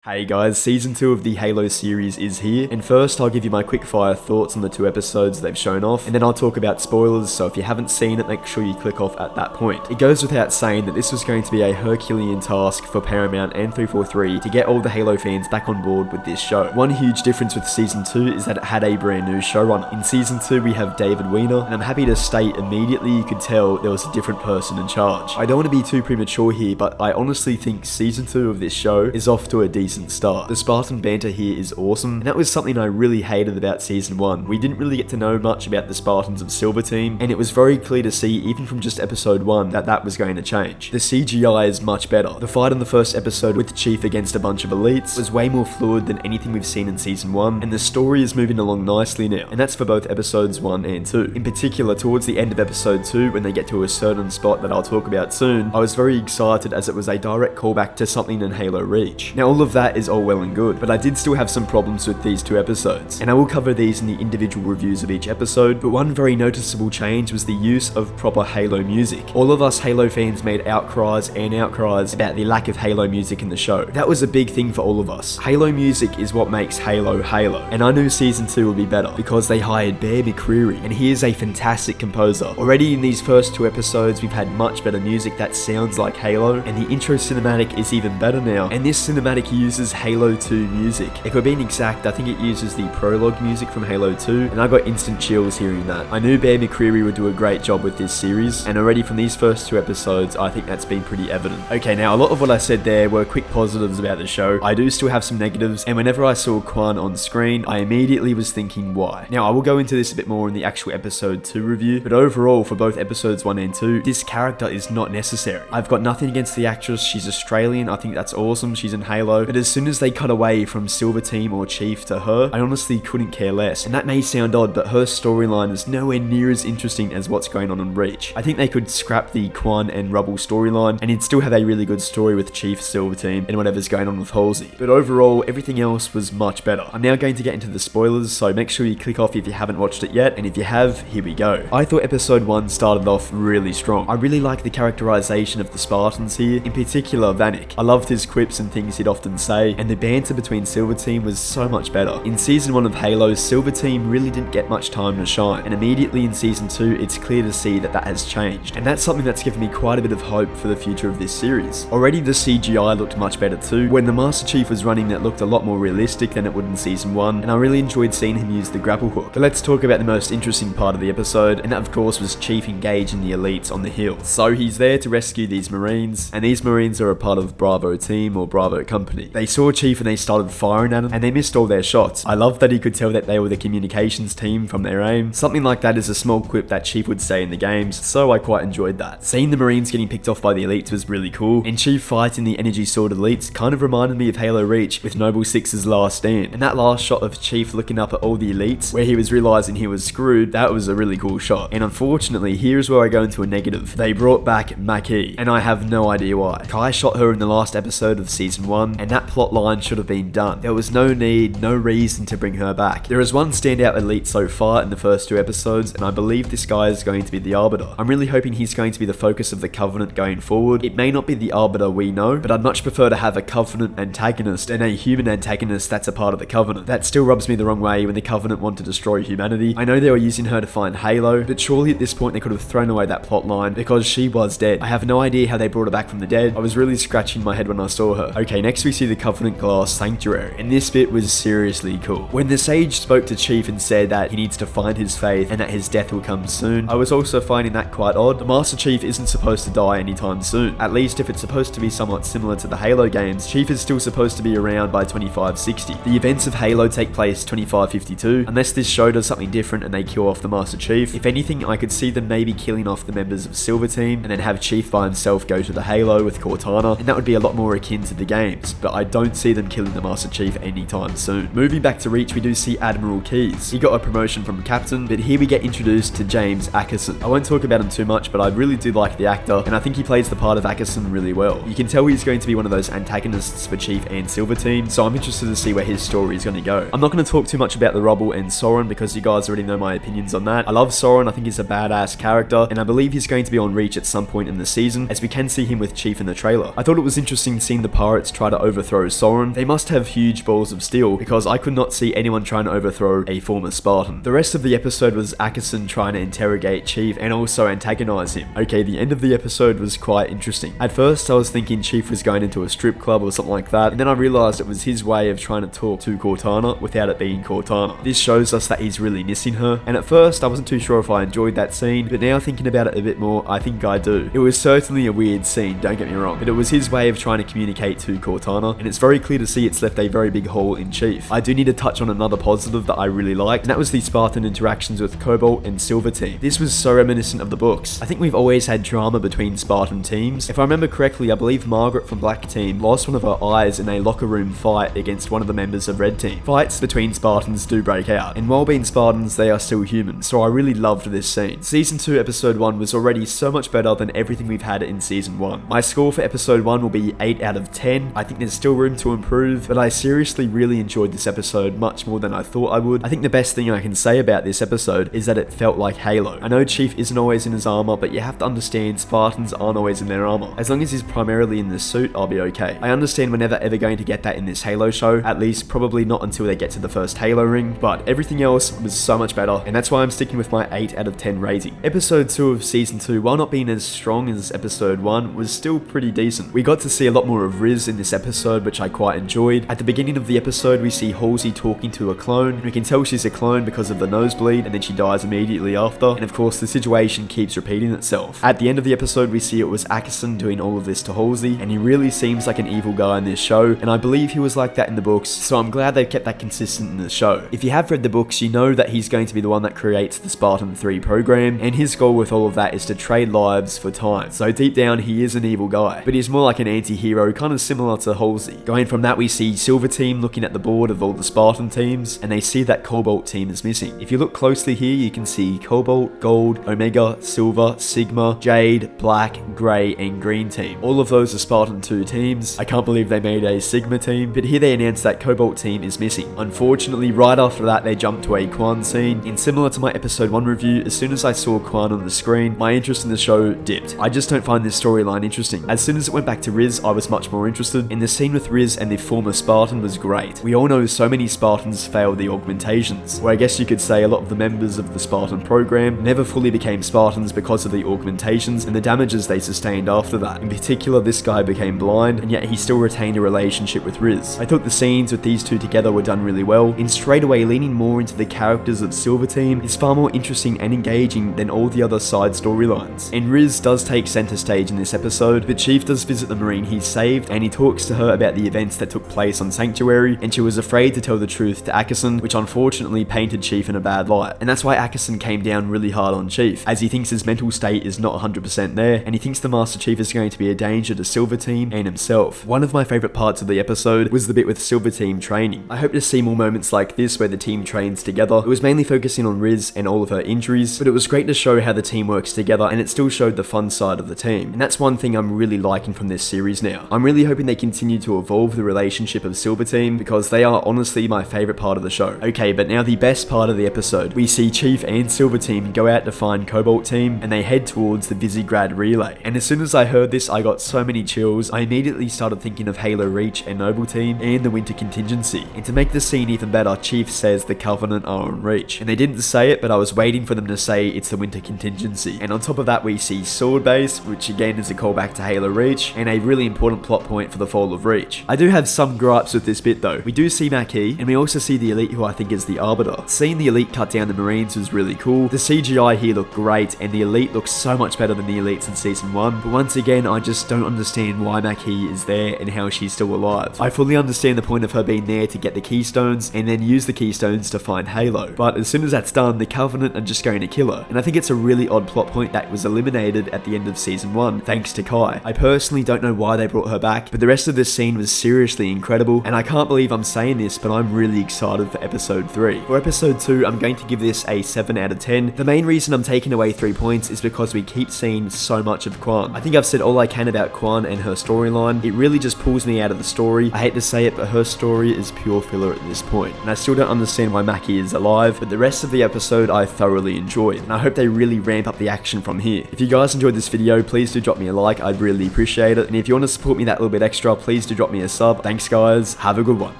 Hey guys, season 2 of the Halo series is here, and first I'll give you my quick fire thoughts on the 2 episodes they've shown off, and then I'll talk about spoilers, so if you haven't seen it, make sure you click off at that point. It goes without saying that this was going to be a Herculean task for Paramount and 343 to get all the Halo fans back on board with this show. One huge difference with season 2 is that it had a brand new showrunner. In season 2 we have David Weiner, and I'm happy to state immediately you could tell there was a different person in charge. I don't want to be too premature here, but I honestly think season 2 of this show is off to a decent start. The Spartan banter here is awesome, and that was something I really hated about season 1. We didn't really get to know much about the Spartans of Silver Team, and it was very clear to see, even from just episode 1, that that was going to change. The CGI is much better. The fight in the first episode with Chief against a bunch of elites was way more fluid than anything we've seen in season 1, and the story is moving along nicely now, and that's for both episodes 1 and 2. In particular, towards the end of episode 2, when they get to a certain spot that I'll talk about soon, I was very excited as it was a direct callback to something in Halo Reach. Now all of that is all well and good, but I did still have some problems with these 2 episodes, and I will cover these in the individual reviews of each episode, but one very noticeable change was the use of proper Halo music. All of us Halo fans made outcries and outcries about the lack of Halo music in the show. That was a big thing for all of us. Halo music is what makes Halo Halo, and I knew season 2 would be better because they hired Bear McCreary, and he is a fantastic composer. Already in these first 2 episodes we've had much better music that sounds like Halo, and the intro cinematic is even better now, and this cinematic uses Halo 2 music. If we're being exact, I think it uses the prologue music from Halo 2, and I got instant chills hearing that. I knew Bear McCreary would do a great job with this series, and already from these first 2 episodes, I think that's been pretty evident. Okay, now a lot of what I said there were quick positives about the show. I do still have some negatives, and whenever I saw Quan on screen, I immediately was thinking why. Now I will go into this a bit more in the actual episode 2 review, but overall for both episodes 1 and 2, this character is not necessary. I've got nothing against the actress, she's Australian, I think that's awesome, she's in Halo, but as soon as they cut away from Silver Team or Chief to her, I honestly couldn't care less. And that may sound odd, but her storyline is nowhere near as interesting as what's going on in Reach. I think they could scrap the Quan and Rubble storyline, and you'd still have a really good story with Chief, Silver Team, and whatever's going on with Halsey. But overall, everything else was much better. I'm now going to get into the spoilers, so make sure you click off if you haven't watched it yet, and if you have, here we go. I thought episode 1 started off really strong. I really like the characterization of the Spartans here, in particular Vanek. I loved his quips and things he'd often say, and the banter between Silver Team was so much better. In season 1 of Halo, Silver Team really didn't get much time to shine, and immediately in season 2, it's clear to see that that has changed, and that's something that's given me quite a bit of hope for the future of this series. Already the CGI looked much better too. When the Master Chief was running, that looked a lot more realistic than it would in season 1, and I really enjoyed seeing him use the grapple hook. But let's talk about the most interesting part of the episode, and that of course was Chief engaging the elites on the hill. So he's there to rescue these Marines, and these Marines are a part of Bravo Team or Bravo Company. They saw Chief and they started firing at him, and they missed all their shots. I love that he could tell that they were the communications team from their aim. Something like that is a small quip that Chief would say in the games, so I quite enjoyed that. Seeing the Marines getting picked off by the elites was really cool, and Chief fighting the energy sword elites kind of reminded me of Halo Reach with Noble Six's last stand. And that last shot of Chief looking up at all the elites, where he was realizing he was screwed, that was a really cool shot. And unfortunately, here's where I go into a negative. They brought back Maquis, and I have no idea why. Kai shot her in the last episode of season 1, and that plot line should have been done. There was no need, no reason to bring her back. There is one standout elite so far in the first 2 episodes, and I believe this guy is going to be the Arbiter. I'm really hoping he's going to be the focus of the Covenant going forward. It may not be the Arbiter we know, but I'd much prefer to have a Covenant antagonist and a human antagonist that's a part of the Covenant. That still rubs me the wrong way when the Covenant want to destroy humanity. I know they were using her to find Halo, but surely at this point they could have thrown away that plot line because she was dead. I have no idea how they brought her back from the dead. I was really scratching my head when I saw her. Okay, next we see the Covenant Glass Sanctuary, and this bit was seriously cool. When the Sage spoke to Chief and said that he needs to find his faith and that his death will come soon, I was also finding that quite odd. The Master Chief isn't supposed to die anytime soon. At least if it's supposed to be somewhat similar to the Halo games, Chief is still supposed to be around by 2560. The events of Halo take place 2552, unless this show does something different and they kill off the Master Chief. If anything, I could see them maybe killing off the members of Silver Team and then have Chief by himself go to the Halo with Cortana, and that would be a lot more akin to the games, but I don't see them killing the Master Chief anytime soon. Moving back to Reach, we do see Admiral Keyes. He got a promotion from Captain, but here we get introduced to James Ackerson. I won't talk about him too much, but I really do like the actor, and I think he plays the part of Ackerson really well. You can tell he's going to be one of those antagonists for Chief and Silver Team, so I'm interested to see where his story is going to go. I'm not going to talk too much about the Rubble and Soren because you guys already know my opinions on that. I love Soren, I think he's a badass character, and I believe he's going to be on Reach at some point in the season, as we can see him with Chief in the trailer. I thought it was interesting seeing the pirates try to overthrow overthrow Soren, they must have huge balls of steel, because I could not see anyone trying to overthrow a former Spartan. The rest of the episode was Akason trying to interrogate Chief and also antagonize him. Okay, the end of the episode was quite interesting. At first I was thinking Chief was going into a strip club or something like that, and then I realized it was his way of trying to talk to Cortana without it being Cortana. This shows us that he's really missing her, and at first I wasn't too sure if I enjoyed that scene, but now thinking about it a bit more, I think I do. It was certainly a weird scene, don't get me wrong, but it was his way of trying to communicate to Cortana, and it's very clear to see it's left a very big hole in Chief. I do need to touch on another positive that I really liked, and that was the Spartan interactions with Cobalt and Silver Team. This was so reminiscent of the books. I think we've always had drama between Spartan teams. If I remember correctly, I believe Margaret from Black Team lost one of her eyes in a locker room fight against one of the members of Red Team. Fights between Spartans do break out, and while being Spartans, they are still human, so I really loved this scene. Season 2 episode 1 was already so much better than everything we've had in season 1. My score for episode 1 will be 8 out of 10. I think there's still room to improve, but I seriously really enjoyed this episode much more than I thought I would. I think the best thing I can say about this episode is that it felt like Halo. I know Chief isn't always in his armor, but you have to understand Spartans aren't always in their armor. As long as he's primarily in the suit, I'll be okay. I understand we're never ever going to get that in this Halo show, at least probably not until they get to the first Halo ring, but everything else was so much better, and that's why I'm sticking with my 8 out of 10 rating. Episode 2 of season 2, while not being as strong as episode 1, was still pretty decent. We got to see a lot more of Riz in this episode, which I quite enjoyed. At the beginning of the episode, we see Halsey talking to a clone. We can tell she's a clone because of the nosebleed, and then she dies immediately after, and of course the situation keeps repeating itself. At the end of the episode, we see it was Akason doing all of this to Halsey, and he really seems like an evil guy in this show, and I believe he was like that in the books, so I'm glad they've kept that consistent in the show. If you have read the books, you know that he's going to be the one that creates the Spartan 3 program, and his goal with all of that is to trade lives for time. So deep down, he is an evil guy, but he's more like an anti-hero, kind of similar to Halsey. Going from that, we see Silver Team looking at the board of all the Spartan teams, and they see that Cobalt team is missing. If you look closely here, you can see Cobalt, Gold, Omega, Silver, Sigma, Jade, Black, Grey, and Green team. All of those are Spartan 2 teams. I can't believe they made a Sigma team, but here they announced that Cobalt team is missing. Unfortunately, right after that, they jumped to a Quan scene, and similar to my episode 1 review, as soon as I saw Quan on the screen, my interest in the show dipped. I just don't find this storyline interesting. As soon as it went back to Riz, I was much more interested, and the scene with Riz and the former Spartan was great. We all know so many Spartans failed the augmentations, where I guess you could say a lot of the members of the Spartan program never fully became Spartans because of the augmentations and the damages they sustained after that. In particular, this guy became blind, and yet he still retained a relationship with Riz. I thought the scenes with these two together were done really well, and straight away leaning more into the characters of Silver Team is far more interesting and engaging than all the other side storylines. And Riz does take center stage in this episode, but Chief does visit the Marine he saved, and he talks to her about the events that took place on Sanctuary, and she was afraid to tell the truth to Akason, which unfortunately painted Chief in a bad light. And that's why Akason came down really hard on Chief, as he thinks his mental state is not 100% there, and he thinks the Master Chief is going to be a danger to Silver Team and himself. One of my favorite parts of the episode was the bit with Silver Team training. I hope to see more moments like this where the team trains together. It was mainly focusing on Riz and all of her injuries, but it was great to show how the team works together, and it still showed the fun side of the team. And that's one thing I'm really liking from this series now. I'm really hoping they continue to evolve the relationship of Silver Team, because they are honestly my favorite part of the show. Okay, but now the best part of the episode. We see Chief and Silver Team go out to find Cobalt Team, and they head towards the Visegrad relay. And as soon as I heard this, I got so many chills. I immediately started thinking of Halo Reach and Noble Team and the Winter Contingency. And to make the scene even better, Chief says the Covenant are on Reach. And they didn't say it, but I was waiting for them to say it's the Winter Contingency. And on top of that, we see Sword Base, which again is a callback to Halo Reach, and a really important plot point for the fall of Reach. I do have some gripes with this bit though. We do see Maquis, and we also see the Elite, who I think is the Arbiter. Seeing the Elite cut down the Marines was really cool. The CGI here looked great, and the Elite looks so much better than the Elites in Season 1, but once again, I just don't understand why Maquis is there and how she's still alive. I fully understand the point of her being there to get the Keystones, and then use the Keystones to find Halo, but as soon as that's done, the Covenant are just going to kill her, and I think it's a really odd plot point that was eliminated at the end of Season 1, thanks to Kai. I personally don't know why they brought her back, but the rest of this scene was seriously incredible, and I can't believe I'm saying this, but I'm really excited for Episode 3. For Episode 2, I'm going to give this a 7 out of 10. The main reason I'm taking away 3 points is because we keep seeing so much of Quan. I think I've said all I can about Quan and her storyline. It really just pulls me out of the story. I hate to say it, but her story is pure filler at this point, and I still don't understand why Maquis is alive, but the rest of the episode I thoroughly enjoyed, and I hope they really ramp up the action from here. If you guys enjoyed this video, please do drop me a like, I'd really appreciate it, and if you want to support me that little bit extra, please do drop me a sub. Thanks guys, have a good one.